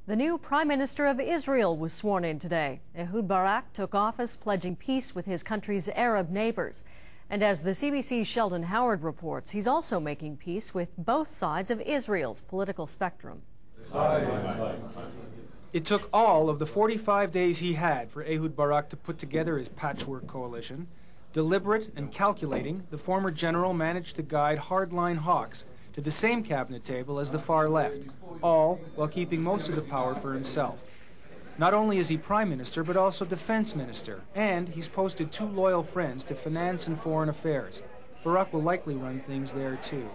The new Prime Minister of Israel was sworn in today. Ehud Barak took office pledging peace with his country's Arab neighbors. And as the CBC's Sheldon Howard reports, he's also making peace with both sides of Israel's political spectrum. It took all of the 45 days he had for Ehud Barak to put together his patchwork coalition. Deliberate and calculating, the former general managed to guide hardline hawks to the same cabinet table as the far left, all while keeping most of the power for himself. Not only is he prime minister, but also defense minister, and he's posted 2 loyal friends to finance and foreign affairs. Barak will likely run things there too.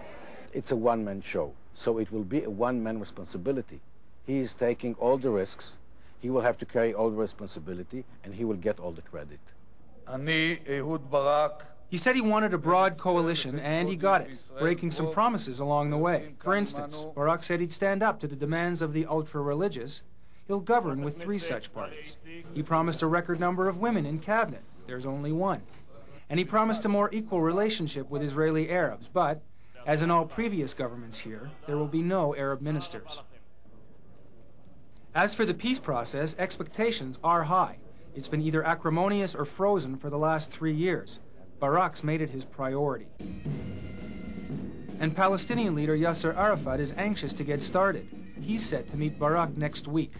It's a one-man show, so it will be a one-man responsibility. He is taking all the risks, he will have to carry all the responsibility, and he will get all the credit. He said he wanted a broad coalition, and he got it, breaking some promises along the way. For instance, Barak said he'd stand up to the demands of the ultra-religious. He'll govern with 3 such parties. He promised a record number of women in cabinet. There's only 1. And he promised a more equal relationship with Israeli Arabs, but, as in all previous governments here, there will be no Arab ministers. As for the peace process, expectations are high. It's been either acrimonious or frozen for the last 3 years. Barak's made it his priority. And Palestinian leader Yasser Arafat is anxious to get started. He's set to meet Barak next week.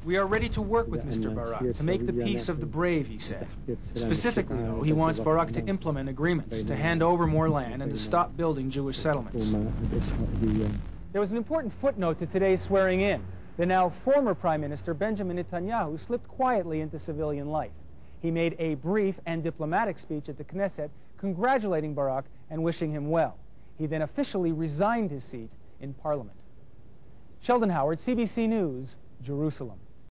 We are ready to work with Mr. Barak to make the peace of the brave, he said. Specifically, though, he wants Barak to implement agreements, to hand over more land, and to stop building Jewish settlements. There was an important footnote to today's swearing in. The now former Prime Minister Benjamin Netanyahu slipped quietly into civilian life. He made a brief and diplomatic speech at the Knesset congratulating Barak and wishing him well. He then officially resigned his seat in Parliament. Sheldon Howard, CBC News, Jerusalem.